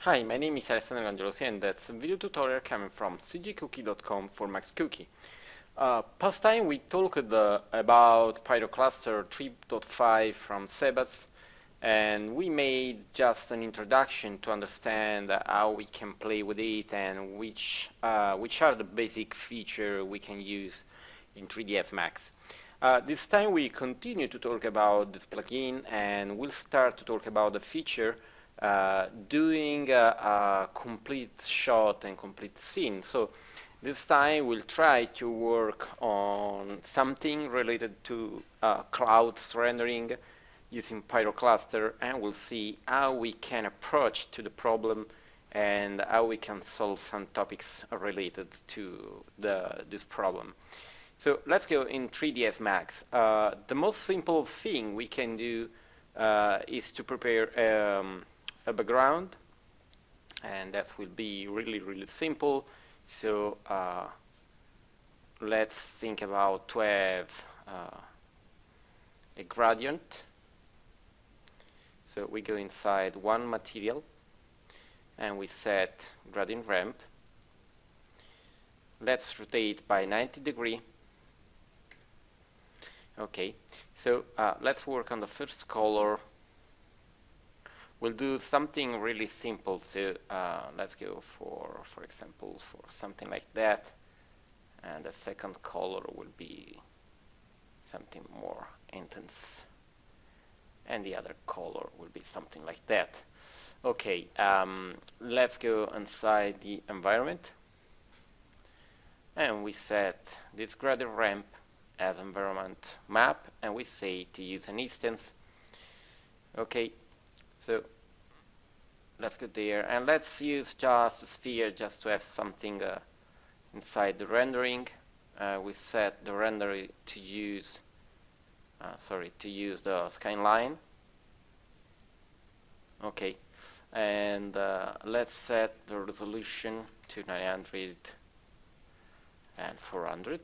Hi, my name is Alessandro Cangelosi and that's a video tutorial coming from cgcookie.com for MaxCookie. Past time we talked about Pyrocluster 3.5 from Cebas, and we made just an introduction to understand how we can play with it and which are the basic features we can use in 3ds Max. This time we continue to talk about this plugin, and we'll start to talk about the feature doing a complete shot and complete scene. So this time we'll try to work on something related to clouds rendering using Pyrocluster, and we'll see how we can approach to the problem and how we can solve some topics related to this problem. So let's go in 3ds Max. The most simple thing we can do is to prepare a background, and that will be really simple. So let's think about to have a gradient. So we go inside one material and we set gradient ramp. Let's rotate by 90 degrees. Okay, so let's work on the first color. We'll do something really simple, so let's go for example, for something like that, and the second color will be something more intense, and the other color will be something like that. Okay, let's go inside the environment, and we set this gradient ramp as environment map, and we say to use an instance. Okay, so let's go there, and let's use just a sphere just to have something inside the rendering. We set the render to use the skyline. Okay, and let's set the resolution to 900 and 400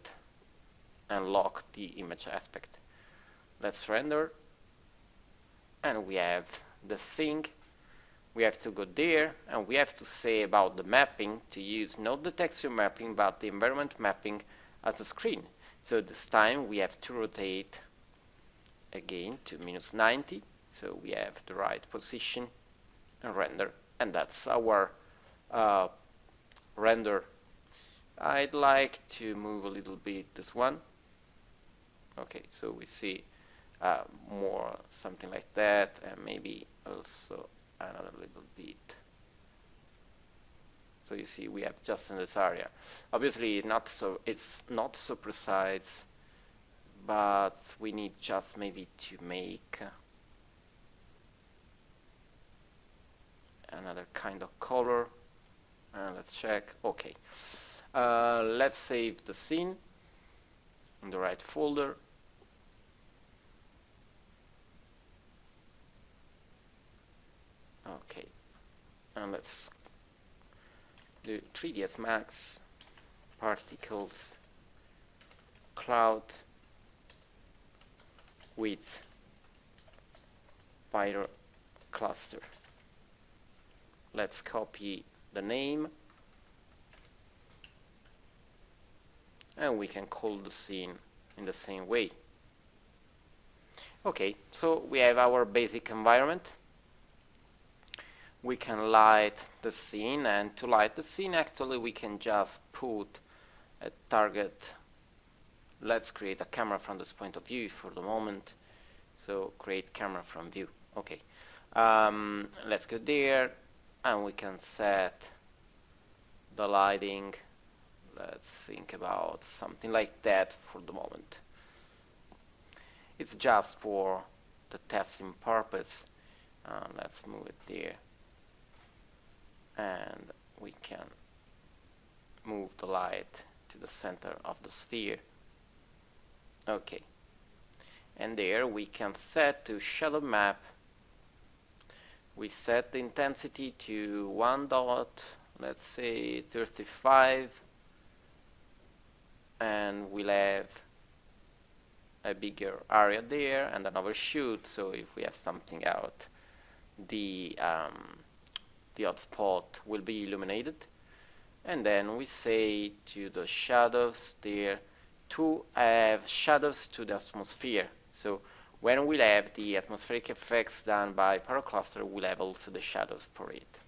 and lock the image aspect. Let's render, and we have the thing. We have to go there, and we have to say about the mapping to use not the texture mapping but the environment mapping as a screen. So this time we have to rotate again to -90, so we have the right position and render, and that's our render. I'd like to move a little bit this one. Okay, so we see more something like that, and maybe also another little bit. So you see we have just in this area. Obviously it's not so precise, but we need just maybe to make another kind of color. Let's check. Okay, let's save the scene in the right folder. Okay, and let's do 3ds Max particles cloud with Pyrocluster. Let's copy the name, and we can call the scene in the same way. Okay, so we have our basic environment. We can light the scene, and to light the scene actually we can just put a target. Let's create a camera from this point of view for the moment. So create camera from view. Okay, let's go there, and we can set the lighting. Let's think about something like that for the moment. It's just for the testing purpose. Let's move it there, and we can move the light to the center of the sphere. Okay, and there we can set to shadow map. We set the intensity to 1 dot, let's say 35, and we'll have a bigger area there and an overshoot. So if we have something out, the the hotspot will be illuminated. And then we say to the shadows there to have shadows to the atmosphere. So when we'll have the atmospheric effects done by Pyrocluster, we'll have also the shadows for it.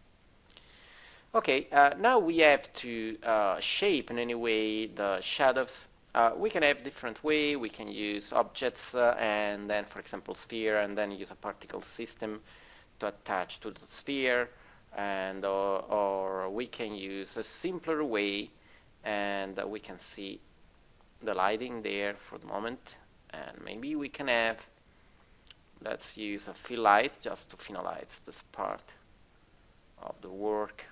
Okay, now we have to shape in any way the shadows. We can have different way. We can use objects and then, for example, sphere, and then use a particle system to attach to the sphere, and or we can use a simpler way, and we can see the lighting there for the moment. And maybe we can have, let's use a fill light just to finalize this part of the work.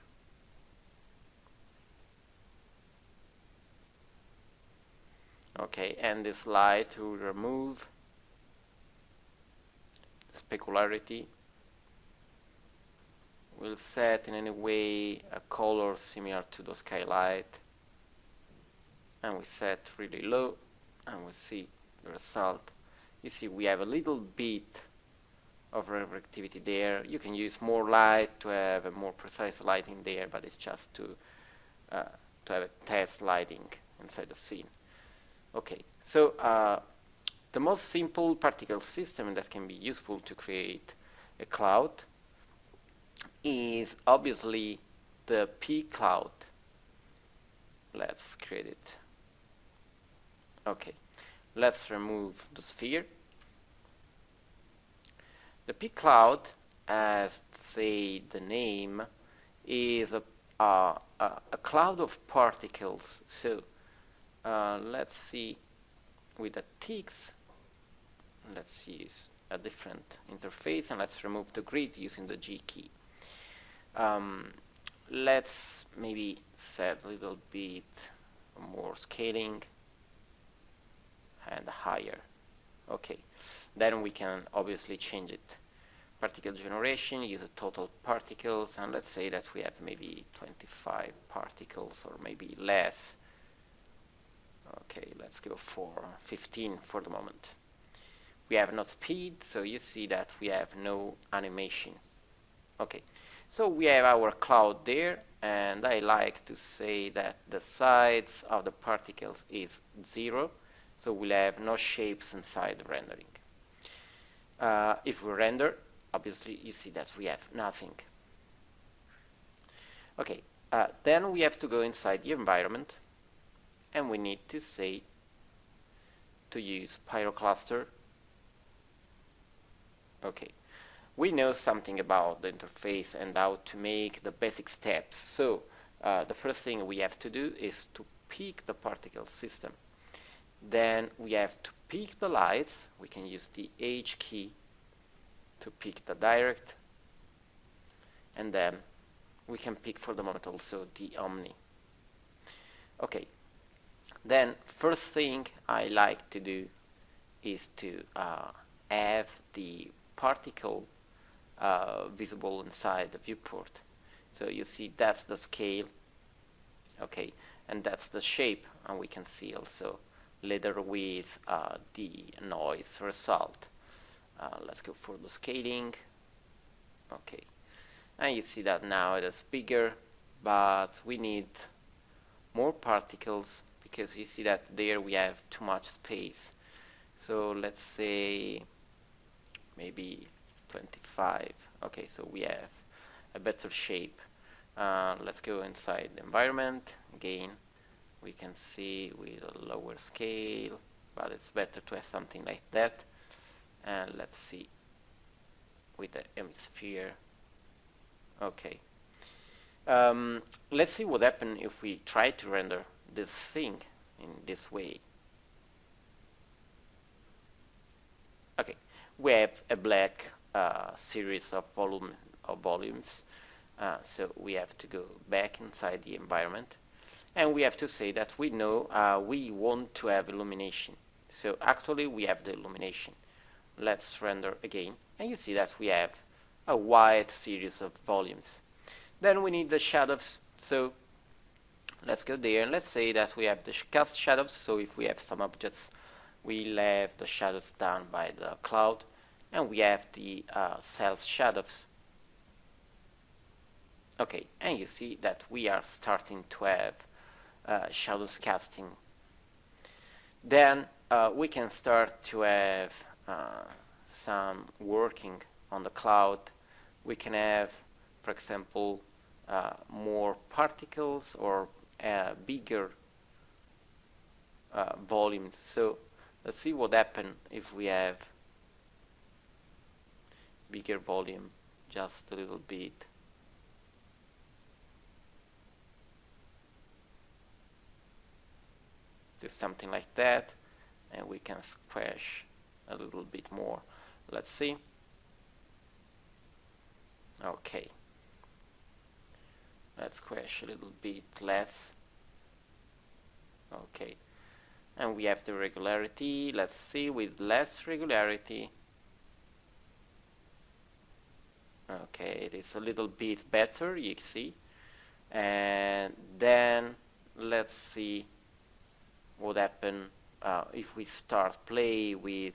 Okay, and this light will remove specularity. We'll set in any way a color similar to the skylight, and we set really low, and we see the result. You see we have a little bit of reflectivity there. You can use more light to have a more precise lighting there, but it's just to have a test lighting inside the scene. Okay, so the most simple particle system that can be useful to create a cloud is obviously the P cloud. Let's create it. Okay, let's remove the sphere. The P cloud, as say the name, is a cloud of particles. So let's see with the ticks. Let's use a different interface, and let's remove the grid using the G key. Let's maybe set a little bit more scaling and higher. Okay, then we can obviously change it. Particle generation, use the total particles, and let's say that we have maybe 25 particles or maybe less. Okay, let's go for 15 for the moment. We have no speed, so you see that we have no animation. Okay, so we have our cloud there, and I like to say that the size of the particles is 0, so we'll have no shapes inside the rendering. If we render, obviously you see that we have nothing. Okay, then we have to go inside the environment, and we need to say to use Pyrocluster. Okay, we know something about the interface and how to make the basic steps. So the first thing we have to do is to pick the particle system. Then we have to pick the lights. We can use the H key to pick the direct, and then we can pick for the moment also the omni. Okay, then first thing I like to do is to have the particle visible inside the viewport. So you see that's the scale, okay, and that's the shape, and we can see also later with the noise result. Let's go for the scaling. Okay, and you see that now it is bigger, but we need more particles because you see that there we have too much space. So let's say maybe 25. Okay, so we have a better shape. Let's go inside the environment. Again, we can see with a lower scale, but it's better to have something like that. And let's see with the hemisphere. Okay. Let's see what happens if we try to render this thing in this way. Okay, we have a black series of volumes. So we have to go back inside the environment, and we have to say that we know we want to have illumination. So actually we have the illumination. Let's render again, and you see that we have a wide series of volumes. Then we need the shadows. So let's go there, and let's say that we have the cast shadows. So if we have some objects, we'll have the shadows done by the cloud, and we have the self shadows. Okay, and you see that we are starting to have shadows casting. Then we can start to have some working on the cloud. We can have, for example, more particles or bigger volumes. So let's see what happens if we have bigger volume, just a little bit. Do something like that, and we can squash a little bit more. Let's see. Okay. Let's squash a little bit less. Okay. And we have the regularity. Let's see with less regularity. Okay, it is a little bit better, you see. And then let's see what happens if we start play with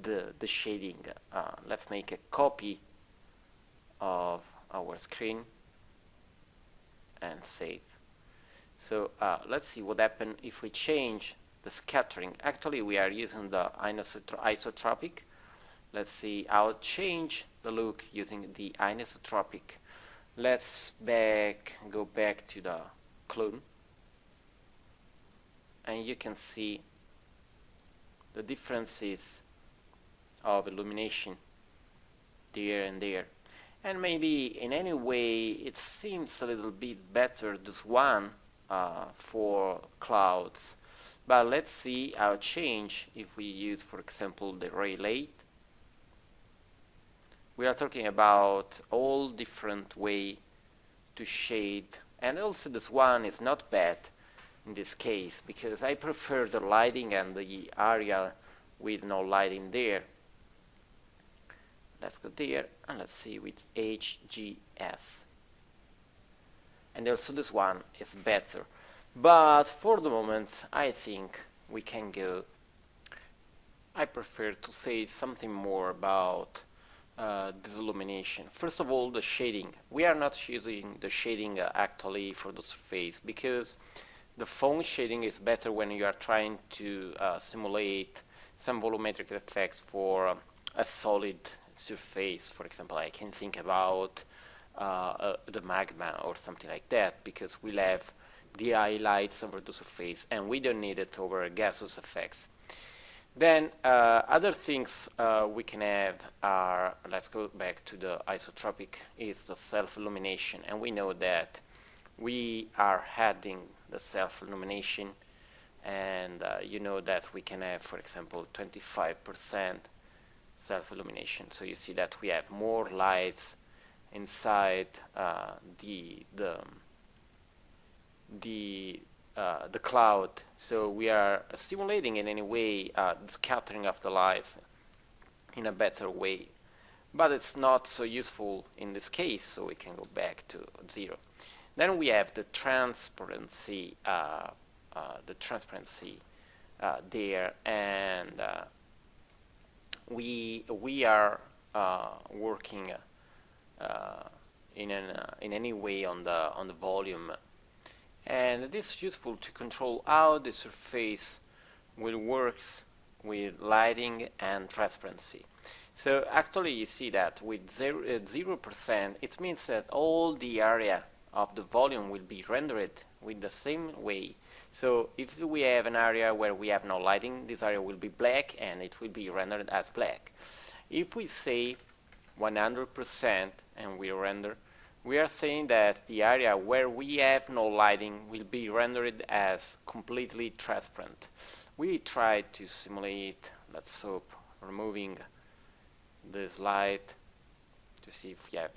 the shading. Let's make a copy of our screen and save. So let's see what happens if we change the scattering. Actually, we are using the isotropic. Let's see how to change the look using the anisotropic. Let's go back to the clone, and you can see the differences of illumination there and there. And maybe in any way it seems a little bit better, this one for clouds. But let's see how it change if we use, for example, the ray light. We are talking about all different way to shade, and also this one is not bad in this case because I prefer the lighting and the area with no lighting there. Let's go there and let's see with HGS. And also this one is better. But for the moment I think we can go. I prefer to say something more about this illumination. First of all, the shading. We are not using the shading actually for the surface because the foam shading is better when you are trying to simulate some volumetric effects for a solid surface. For example, I can think about the magma or something like that because we'll have the highlights over the surface and we don't need it over gaseous effects. Then other things we can have are, let's go back to the isotropic, is the self-illumination, and we know that we are adding the self-illumination, and you know that we can have, for example, 25% self-illumination. So you see that we have more lights inside the cloud, so we are simulating in any way the scattering of the lights in a better way, but it's not so useful in this case, so we can go back to 0. Then we have the transparency there, and we are working in any way on the volume. And it is useful to control how the surface will work with lighting and transparency. So actually you see that with 0%, it means that all the area of the volume will be rendered with the same way. So if we have an area where we have no lighting, this area will be black and it will be rendered as black. If we say 100% and we render, we are saying that the area where we have no lighting will be rendered as completely transparent. We tried to simulate, let's hope, removing this light to see if we have.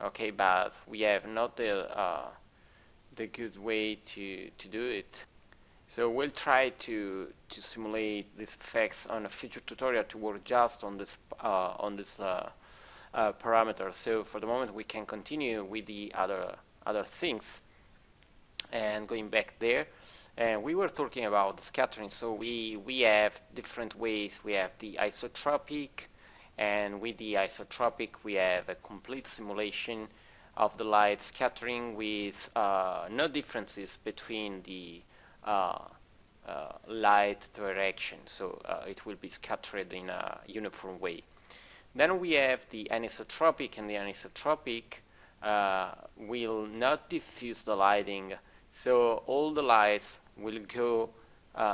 Okay, but we have not the good way to do it. So we'll try to simulate these effects on a future tutorial to work just on this parameter. So for the moment we can continue with the other things. And going back there, we were talking about the scattering. So we have different ways. We have the isotropic and with the isotropic we have a complete simulation of the light scattering with no differences between the light direction, so it will be scattered in a uniform way. Then we have the anisotropic, and the anisotropic will not diffuse the lighting, so all the lights will go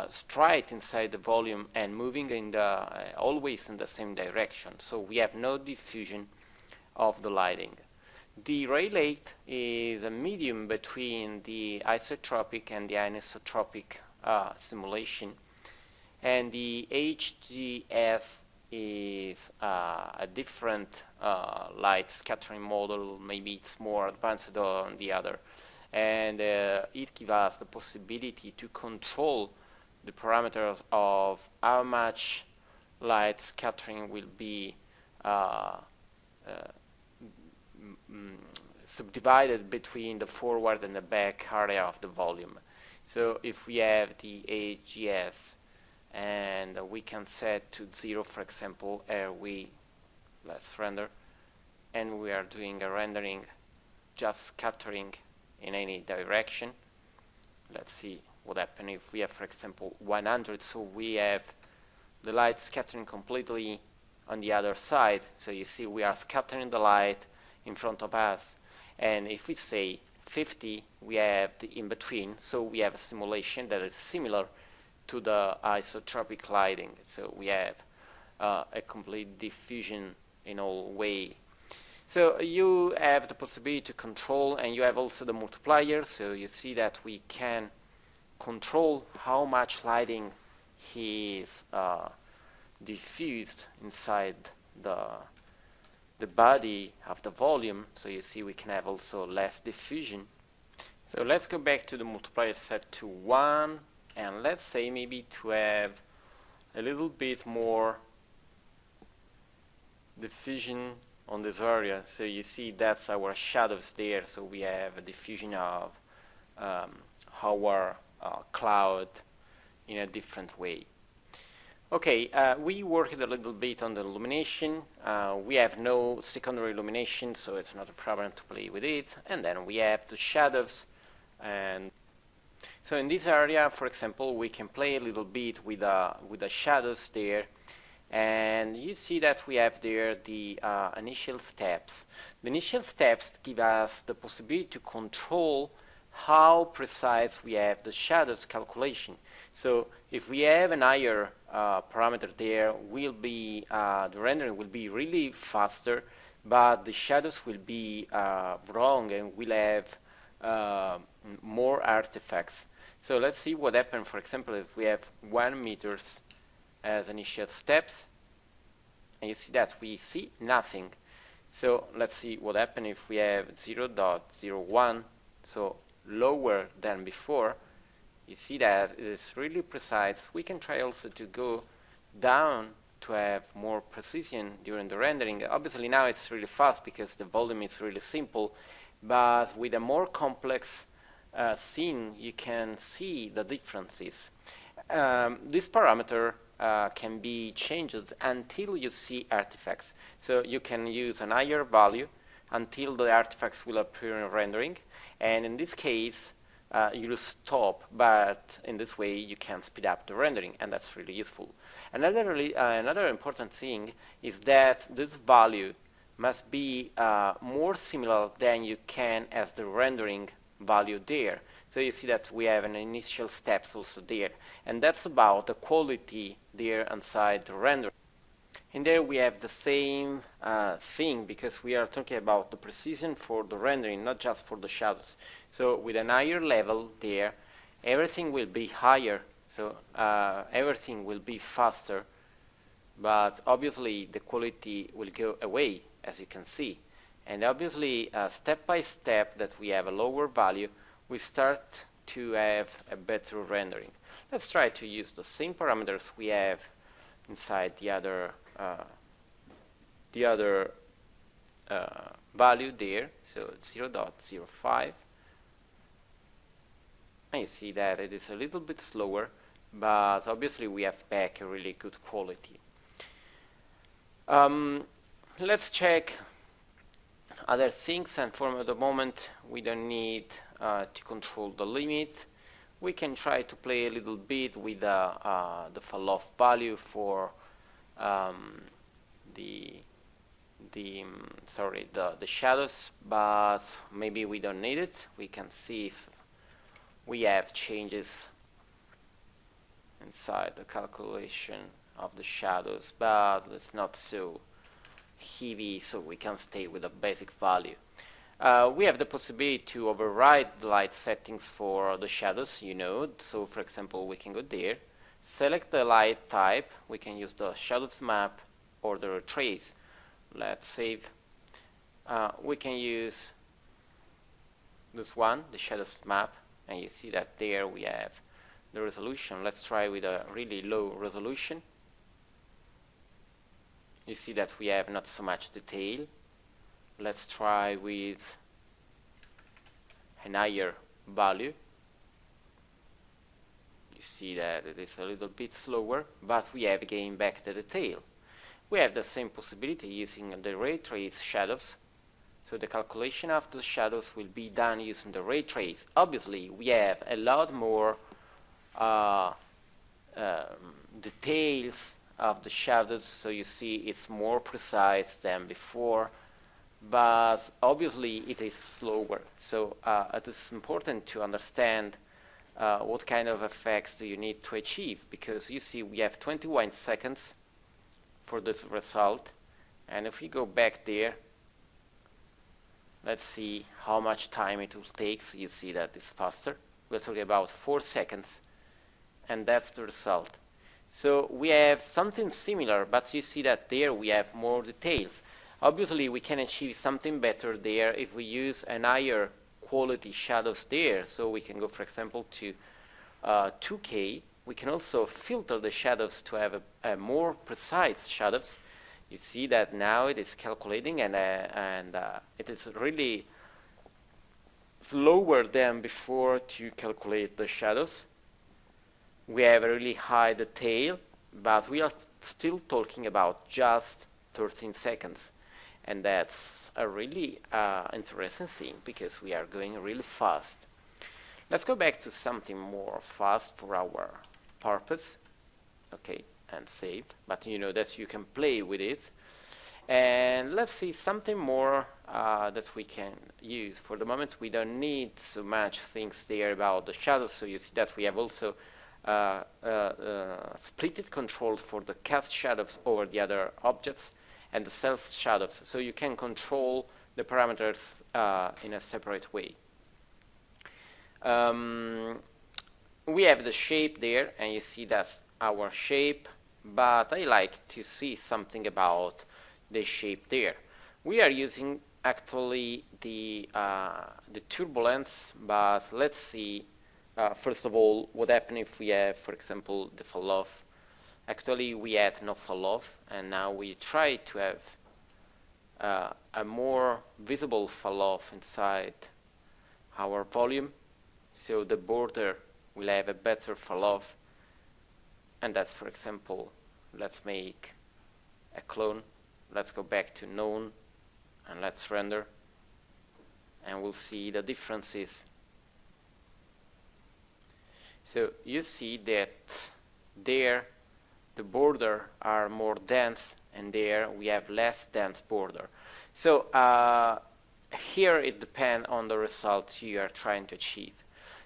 straight inside the volume and moving in the always in the same direction, so we have no diffusion of the lighting. The ray length is a medium between the isotropic and the anisotropic simulation, and the HGS is a different light scattering model. Maybe it's more advanced than the other, and it gives us the possibility to control the parameters of how much light scattering will be subdivided between the forward and the back area of the volume. So if we have the AGS and we can set to 0, for example, let's render, and we are doing a rendering just scattering in any direction. Let's see what happens if we have, for example, 100, so we have the light scattering completely on the other side. So you see we are scattering the light in front of us, and if we say 50, we have the in between, so we have a simulation that is similar to the isotropic lighting. So we have a complete diffusion in all way. So you have the possibility to control, and you have also the multiplier, so you see that we can control how much lighting is diffused inside the body of the volume. So you see we can have also less diffusion. So let's go back to the multiplier set to 1, and let's say maybe to have a little bit more diffusion on this area. So you see that's our shadows there, so we have a diffusion of our cloud in a different way. Okay, we worked a little bit on the illumination. We have no secondary illumination, so it's not a problem to play with it. And then we have the shadows. And so in this area, for example, we can play a little bit with the shadows there. And you see that we have there the initial steps. The initial steps give us the possibility to control how precise we have the shadows calculation. So if we have an higher parameter there, the rendering will be really faster, but the shadows will be wrong, and we'll have more artifacts. So let's see what happens, for example, if we have 1 meters as initial steps, and you see that we see nothing. So let's see what happens if we have 0.01, so lower than before. You see that it is really precise. We can try also to go down to have more precision during the rendering. Obviously now it's really fast because the volume is really simple, but with a more complex scene you can see the differences. This parameter can be changed until you see artifacts. So you can use an higher value until the artifacts will appear in rendering, and in this case you'll stop, but in this way you can speed up the rendering, and that's really useful. Another important thing is that this value must be more similar than you can as the rendering value there. So you see that we have an initial steps also there, and that's about the quality there inside the render. And there we have the same thing, because we are talking about the precision for the rendering, not just for the shadows. So with an higher level there, everything will be higher, so everything will be faster, but obviously the quality will go away, as you can see. And obviously step by step that we have a lower value, we start to have a better rendering. Let's try to use the same parameters we have inside the other value there, so 0.05, and you see that it is a little bit slower, but obviously we have back a really good quality. Let's check other things, and for the moment we don't need to control the limit. We can try to play a little bit with the fall-off value for the the shadows, but maybe we don't need it. We can see if we have changes inside the calculation of the shadows, but it's not so heavy, so we can stay with a basic value. We have the possibility to override the light settings for the shadows, so for example we can go there, select the light type, we can use the shadows map or the trace. Let's save. We can use this one, the shadows map, and you see that there we have the resolution. Let's try with a really low resolution. You see that we have not so much detail. Let's try with a higher value. You see that it is a little bit slower, but we have gained back the detail. We have the same possibility using the ray trace shadows. So the calculation of the shadows will be done using the ray trace. Obviously, we have a lot more details of the shadows, so you see it's more precise than before, but obviously it is slower. So it is important to understand what kind of effects do you need to achieve, because you see we have 21 seconds for this result, and if we go back there, let's see how much time it will take. So you see that it's faster. We're talking about 4 seconds, and that's the result. So we have something similar, but you see that there we have more details. Obviously we can achieve something better there if we use an higher quality shadows there. So we can go, for example, to 2K. We can also filter the shadows to have a more precise shadows. You see that now it is calculating, and it is really slower than before to calculate the shadows. We have a really high detail, but we are still talking about just 13 seconds. And that's a really interesting thing, because we are going really fast. Let's go back to something more fast for our purpose. Okay, and save. But you know that you can play with it. And let's see something more that we can use. For the moment, we don't need so much things there about the shadows. So you see that we have also splitted controls for the cast shadows over the other objects and the self shadows. So you can control the parameters in a separate way. We have the shape there, and you see that's our shape, but I like to see something about the shape there. We are using actually the turbulence, but let's see first of all what happens if we have, for example, the fall off. Actually we had no fall off, and now we try to have a more visible fall off inside our volume, so the border will have a better fall off. And that's, for example, let's make a clone. Let's go back to known and let's render, and we'll see the differences. So you see that there the border are more dense, and there we have less dense border. So here it depends on the result you are trying to achieve.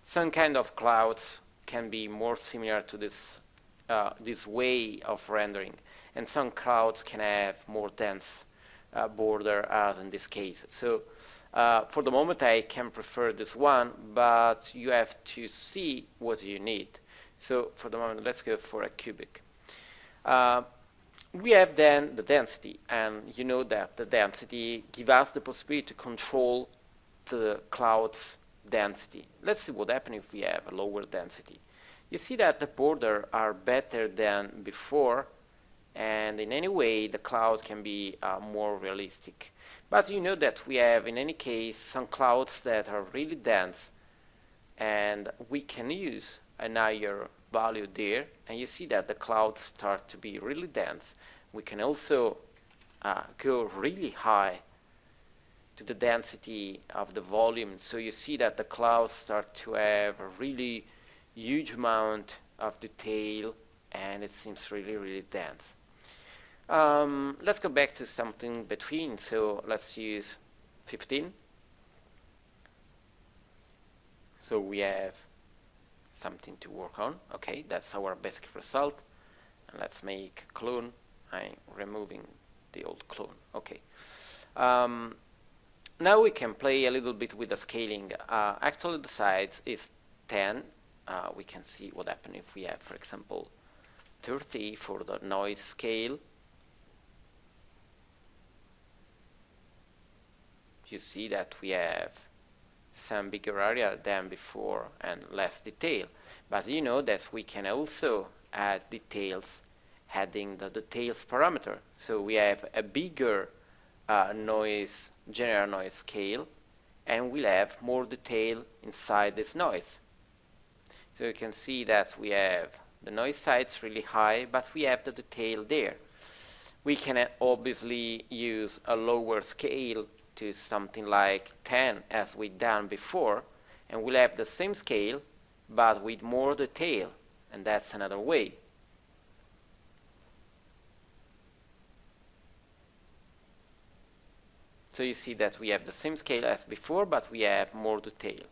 Some kind of clouds can be more similar to this way of rendering, and some clouds can have more dense border, as in this case. So for the moment I can prefer this one, but you have to see what you need. So for the moment let's go for a cubic. We have then the density, and you know that the density gives us the possibility to control the cloud's density. Let's see what happens if we have a lower density. You see that the borders are better than before, and in any way the cloud can be more realistic. But you know that we have in any case some clouds that are really dense, and we can use a higher value there, and you see that the clouds start to be really dense. We can also go really high to the density of the volume. So you see that the clouds start to have a really huge amount of detail, and it seems really, really dense. Let's go back to something between. So let's use 15. So we have something to work on. Okay, that's our basic result. And let's make a clone. I'm removing the old clone. Okay. Now we can play a little bit with the scaling. Actually, the size is 10. We can see what happens if we have, for example, 30 for the noise scale. You see that we have some bigger area than before and less detail. But you know that we can also add details, adding the details parameter. So we have a bigger noise, general noise scale, and we'll have more detail inside this noise. So you can see that we have the noise size really high, but we have the detail there. We can obviously use a lower scale to something like 10 as we done before, and we'll have the same scale but with more detail, and that's another way. So you see that we have the same scale as before, but we have more detail.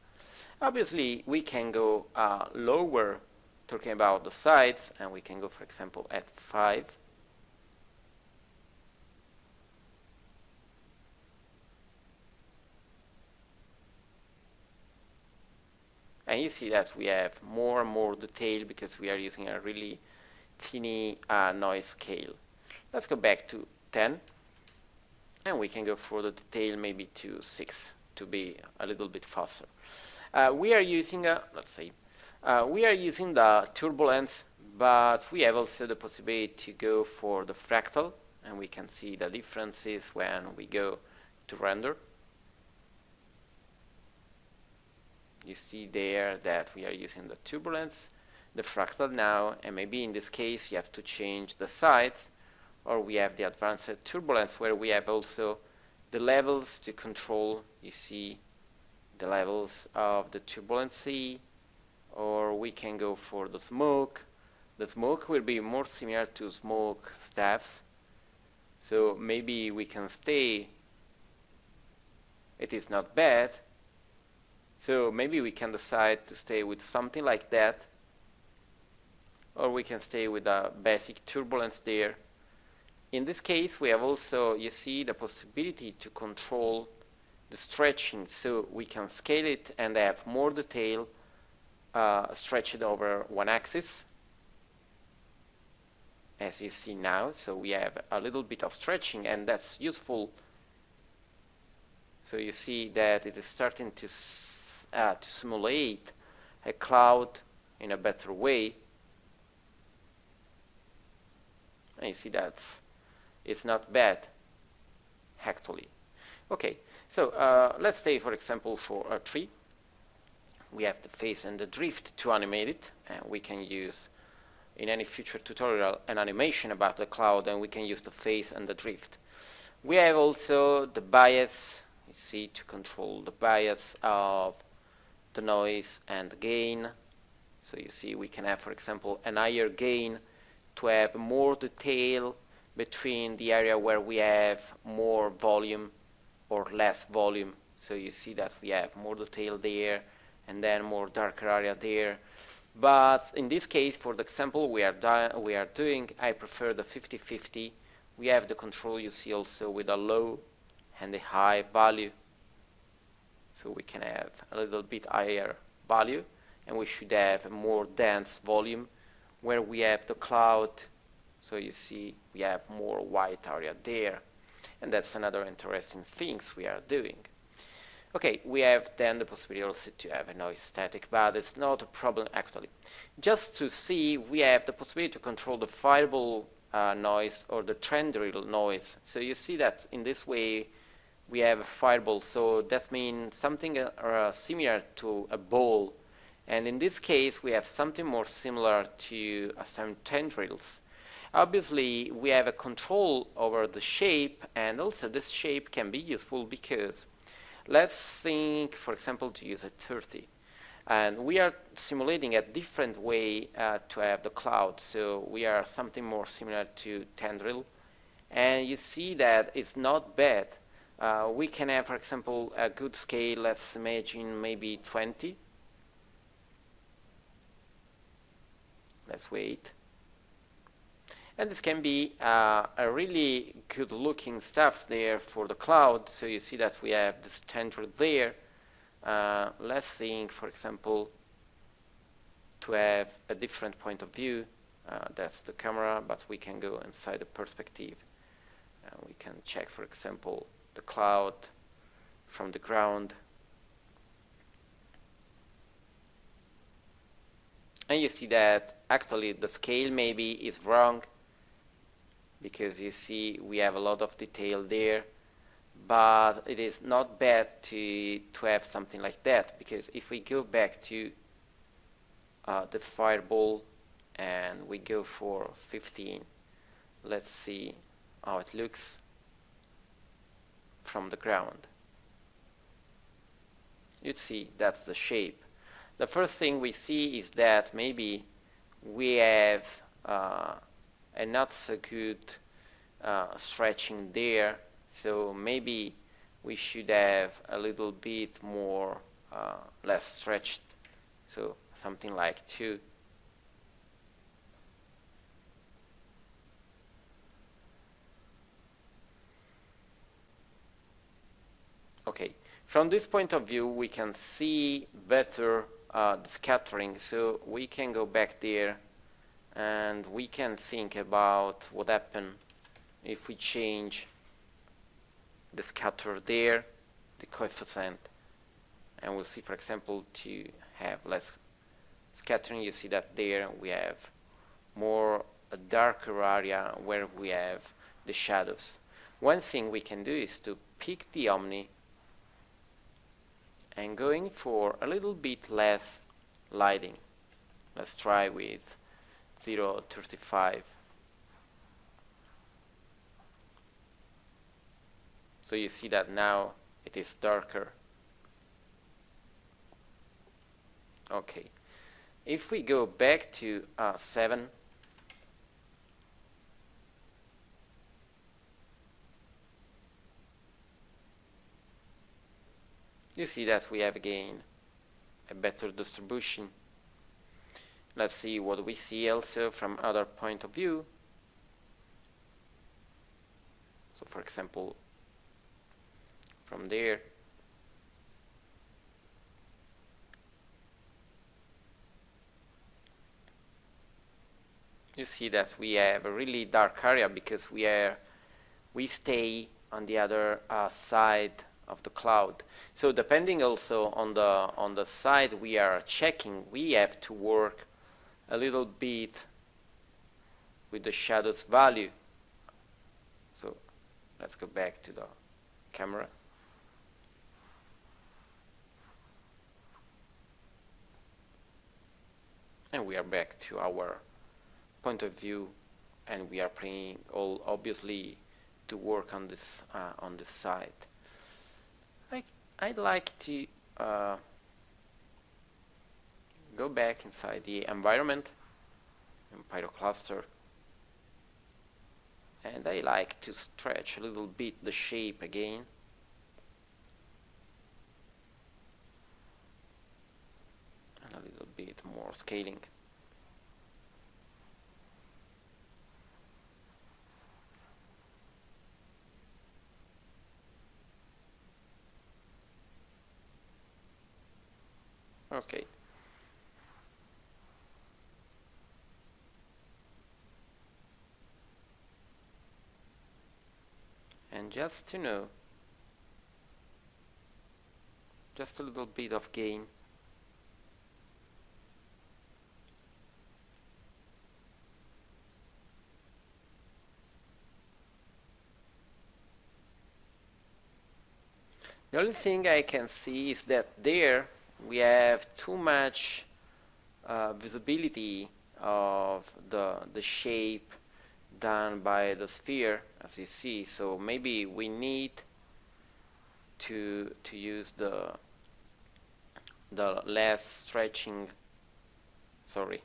Obviously we can go lower, talking about the sides, and we can go, for example, at 5. And you see that we have more and more detail because we are using a really tiny noise scale. Let's go back to 10, and we can go for the detail maybe to 6 to be a little bit faster. We are using, let's say, we are using the turbulence, but we have also the possibility to go for the fractal, and we can see the differences when we go to render. You see there that we are using the turbulence, the fractal now, and maybe in this case you have to change the sides, or we have the advanced turbulence where we have also the levels to control. You see the levels of the turbulency, or we can go for the smoke. The smoke will be more similar to smoke staffs, so maybe we can stay, it is not bad. So maybe we can decide to stay with something like that, or we can stay with a basic turbulence there. In this case, we have also, you see, the possibility to control the stretching, so we can scale it and have more detail stretched over one axis, as you see now. So we have a little bit of stretching, and that's useful. So you see that it is starting to simulate a cloud in a better way. And you see that it's not bad, actually. Okay, so let's say, for example, for a tree, we have the phase and the drift to animate it, and we can use in any future tutorial an animation about the cloud, and we can use the phase and the drift. We have also the bias, you see, to control the bias of the noise and the gain. So you see we can have, for example, an higher gain to have more detail between the area where we have more volume or less volume. So you see that we have more detail there and then more darker area there. But in this case, for the example we are doing, I prefer the 50-50. We have the control, you see, also with a low and a high value. So we can have a little bit higher value, and we should have a more dense volume where we have the cloud. So you see we have more white area there, and that's another interesting things we are doing. Okay, we have then the possibility also to have a noise static, but it's not a problem actually. Just to see, we have the possibility to control the fireball noise or the trend drill noise. So you see that in this way we have a fireball, so that means something similar to a ball, and in this case we have something more similar to some tendrils. Obviously, we have a control over the shape, and also this shape can be useful because let's think, for example, to use a 30. And we are simulating a different way to have the cloud. So we are something more similar to tendril. And you see that it's not bad. We can have, for example, a good scale. Let's imagine maybe 20. Let's wait. And this can be a really good looking stuff there for the cloud. So you see that we have this tendril there. Let's think, for example, to have a different point of view. That's the camera, but we can go inside the perspective. We can check, for example, the cloud from the ground. And you see that actually the scale maybe is wrong, because you see we have a lot of detail there. But it is not bad to have something like that, because if we go back to the fireball and we go for 15, let's see how it looks from the ground. You'd see that's the shape. The first thing we see is that maybe we have a not so good stretching there. So maybe we should have a little bit more less stretched, so something like 2. Okay, from this point of view we can see better the scattering, so we can go back there and we can think about what happened if we change the scatter there, the coefficient, and we'll see, for example, to have less scattering. You see that there we have more a darker area where we have the shadows. One thing we can do is to pick the omni and going for a little bit less lighting. Let's try with 0.35. So you see that now it is darker. Okay, if we go back to 7, you see that we have again a better distribution. Let's see what we see also from other point of view. So for example, from there, you see that we have a really dark area because we stay on the other side of the cloud. So depending also on the side we are checking, we have to work a little bit with the shadows value. So let's go back to the camera. And we are back to our point of view, and we are playing all obviously to work on this side. I'd like to go back inside the environment in Pyrocluster, and I like to stretch a little bit the shape again. And a little bit more scaling. Okay. And just to know, just a little bit of gain. The only thing I can see is that there we have too much visibility of the shape done by the sphere, as you see. So maybe we need to use the less stretching. Sorry,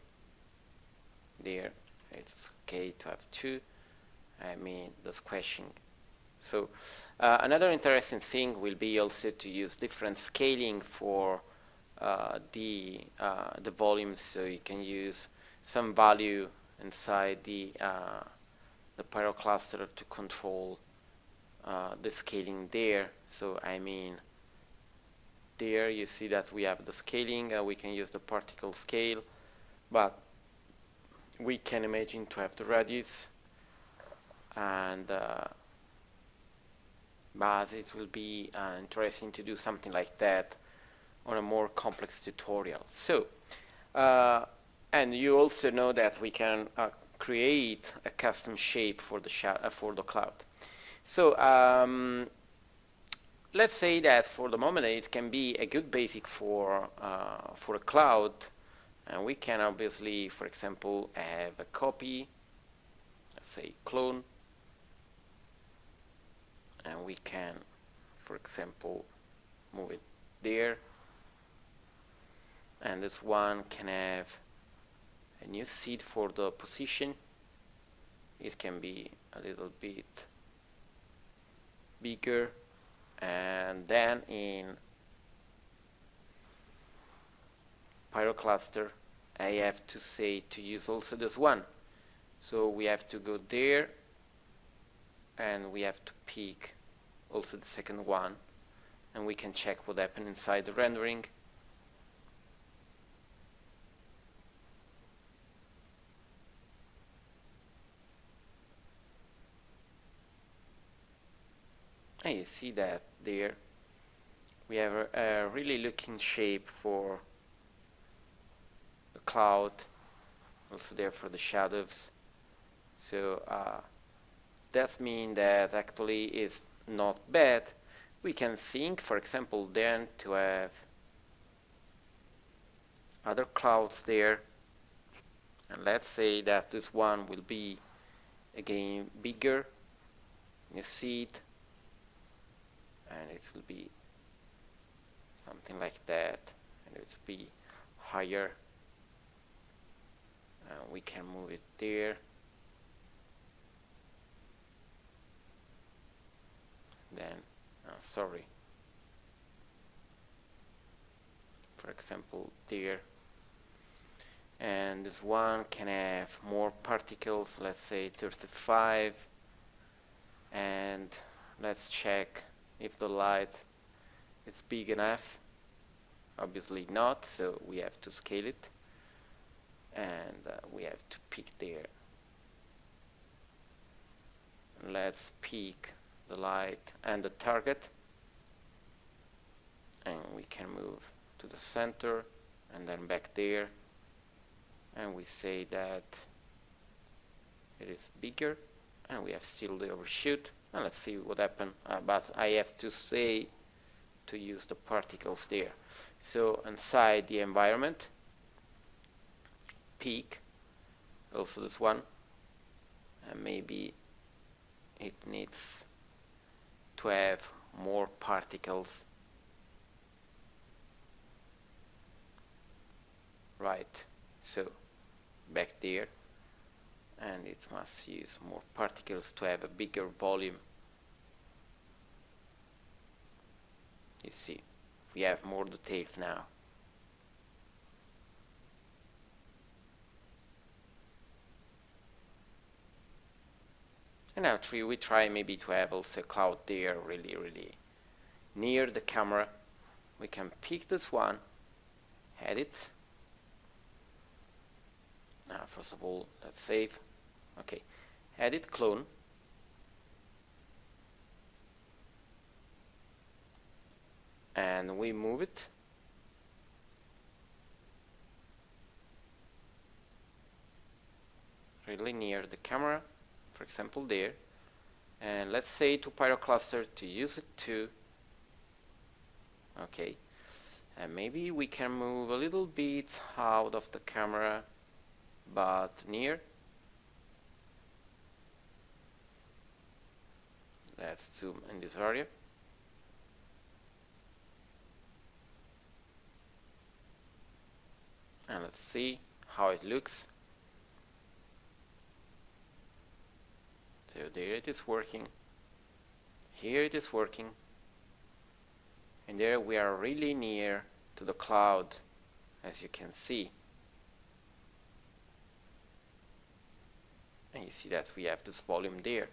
there it's okay to have two. I mean the squashing. So another interesting thing will be also to use different scaling for the volumes. So you can use some value inside the Pyrocluster to control the scaling there. So I mean, there you see that we have the scaling. We can use the particle scale, but we can imagine to have the radius, and but it will be interesting to do something like that on a more complex tutorial. So and you also know that we can create a custom shape for the cloud. So let's say that for the moment it can be a good basic for a cloud, and we can obviously, for example, have a copy, let's say clone, and we can, for example, move it there, and this one can have a new seed for the position. It can be a little bit bigger, and then in Pyrocluster I have to say to use also this one. So we have to go there, and we have to pick also the second one, and we can check what happened inside the rendering. And you see that there we have a really looking shape for the cloud, also there for the shadows. So that means that actually is not bad. We can think, for example, then to have other clouds there, and let's say that this one will be again bigger. You see it, and it will be something like that, and it will be higher, and we can move it there. Then sorry, for example there, and this one can have more particles, let's say 35, and let's check if the light is big enough. Obviously not, so we have to scale it, and we have to pick there. Let's pick the light and the target, and we can move to the center and then back there, and we say that it is bigger, and we have still the overshoot, and let's see what happened. But I have to say to use the particles there. So inside the environment, peak, also this one, and maybe it needs to have more particles. Right, so back there, and it must use more particles to have a bigger volume. You see, we have more details now. And now we try maybe to have also a cloud there, really near the camera. We can pick this one, edit. Now first of all, let's save. Okay, edit, clone. And we move it. Really near the camera, for example there. And let's say to Pyrocluster to use it too. Okay, and maybe we can move a little bit out of the camera, but near. Let's zoom in this area. And let's see how it looks. So there it is working. Here it is working. And there we are really near to the cloud, as you can see. And you see that we have this volume there.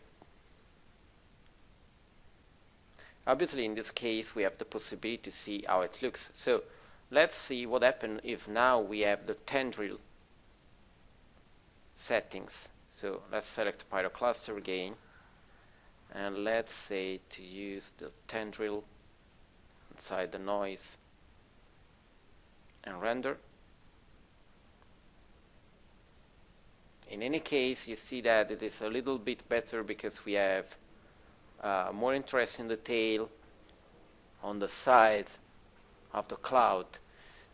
Obviously, in this case, we have the possibility to see how it looks. So let's see what happens if now we have the tendril settings. So let's select Pyrocluster again. And let's say to use the tendril inside the noise and render. In any case, you see that it is a little bit better because we have more interesting detail on the side of the cloud.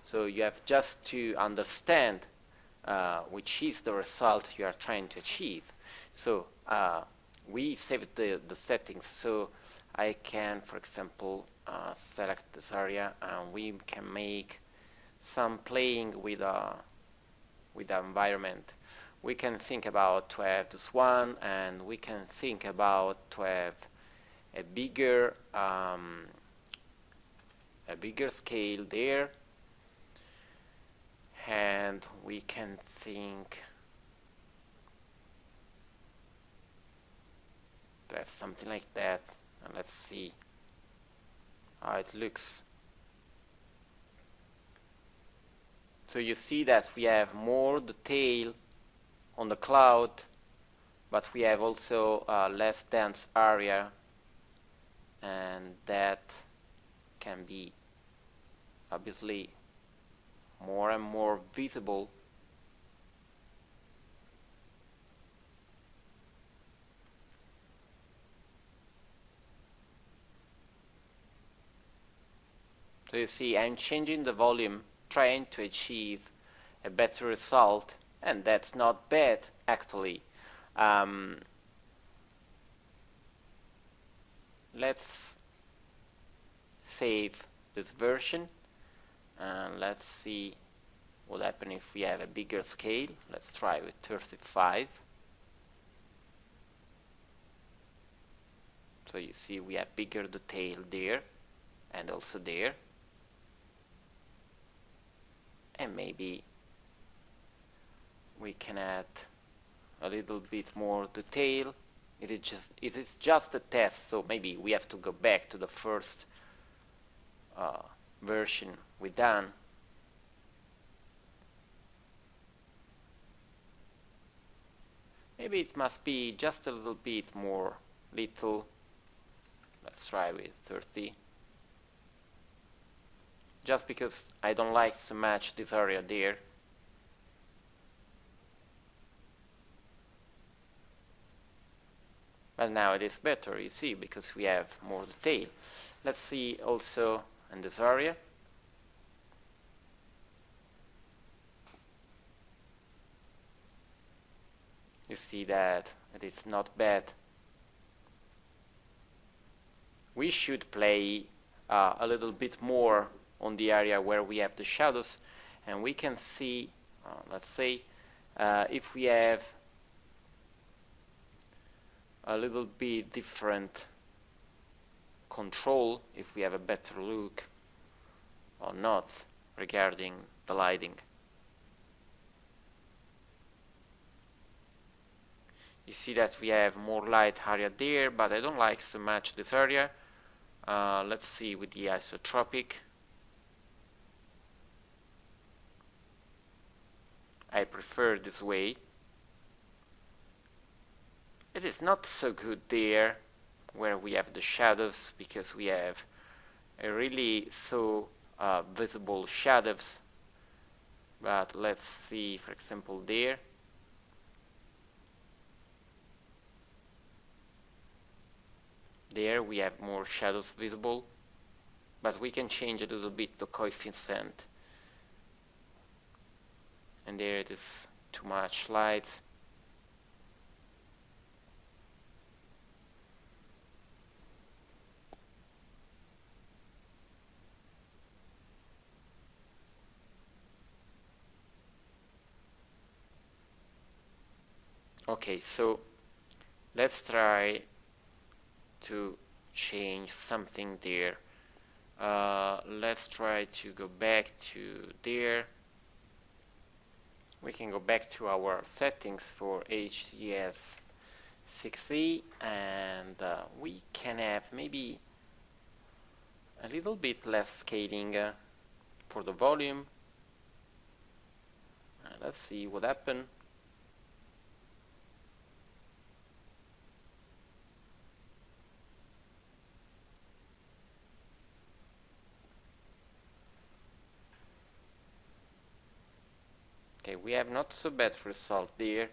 So you have just to understand which is the result you are trying to achieve. So we saved the settings. So I can, for example, select this area, and we can make some playing with the environment. We can think about to have this one, and we can think about to have a bigger scale there, and we can think to have something like that. And let's see how it looks. So you see that we have more detail on the cloud, but we have also less dense area, and that can be obviously more and more visible. So you see, I'm changing the volume, trying to achieve a better result, and that's not bad actually. Let's save this version, and let's see what happens if we have a bigger scale. Let's try with 35. So you see we have bigger detail there and also there, and maybe we can add a little bit more detail. It is just a test, so maybe we have to go back to the first version we done. Maybe it must be just a little bit more little. Let's try with 30. Just because I don't like to match this area there. But now it is better, you see, because we have more detail. Let's see also in this area. You see that it is not bad. We should play a little bit more on the area where we have the shadows, and we can see, let's say, if we have a little bit different control, if we have a better look or not regarding the lighting. You see that we have more light area there, but I don't like so much this area. Let's see with the isotropic. I prefer this way. It is not so good there where we have the shadows, because we have a really so visible shadows. But let's see, for example, there. There we have more shadows visible, but we can change a little bit the coefficient. And there it is too much light. Okay, so let's try to change something there. Let's try to go back to there. We can go back to our settings for HDS 6E, and we can have maybe a little bit less scaling for the volume. Let's see what happened. Okay, we have not so bad result there.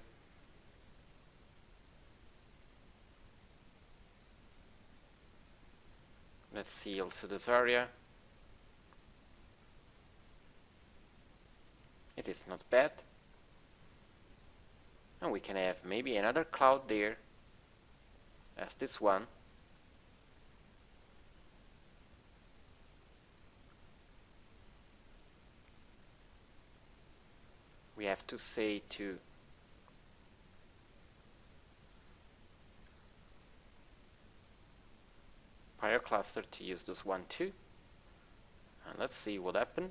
Let's see also this area. It is not bad. And we can have maybe another cloud there, as this one. We have to say to Pyrocluster to use this one too. And let's see what happened.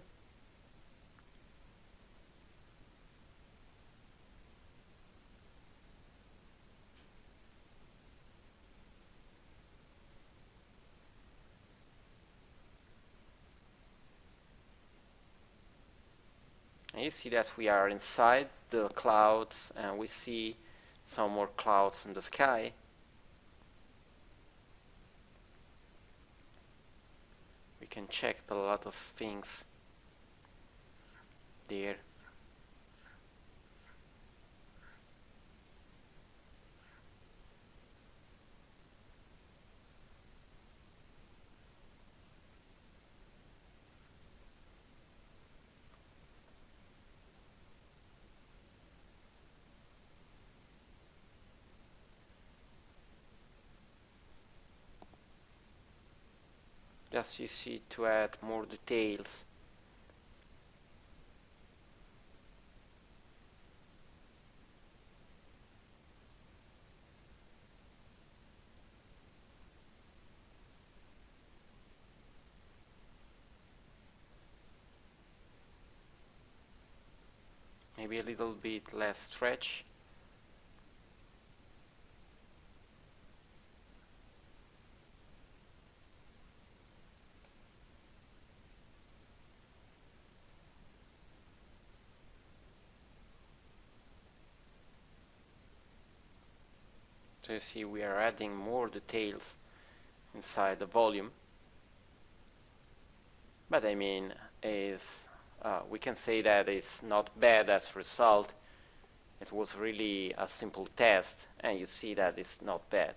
And you see that we are inside the clouds, and we see some more clouds in the sky. We can check a lot of things there. Just you see to add more details. Maybe a little bit less stretch. So you see we are adding more details inside the volume. But I mean, we can say that it's not bad as result. It was really a simple test, and you see that it's not bad.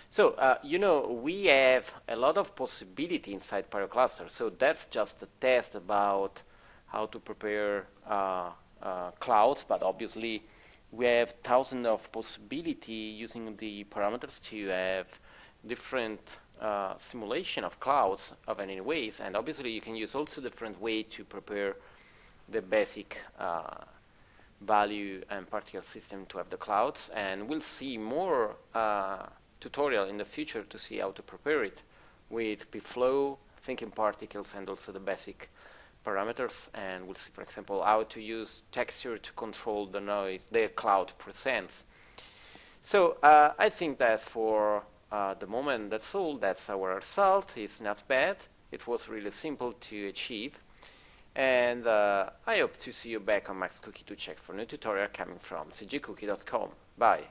So, you know, we have a lot of possibility inside Pyrocluster. So that's just a test about how to prepare clouds, but obviously we have thousands of possibility using the parameters to have different simulation of clouds of any ways, and obviously you can use also different way to prepare the basic value and particle system to have the clouds, and we'll see more tutorial in the future to see how to prepare it with pflow, thinking particles, and also the basic parameters. And we'll see, for example, how to use texture to control the noise the cloud presents. So I think that for the moment that's all. That's our result. It's not bad. It was really simple to achieve. And I hope to see you back on Max Cookie to check for new tutorial coming from cgcookie.com. Bye.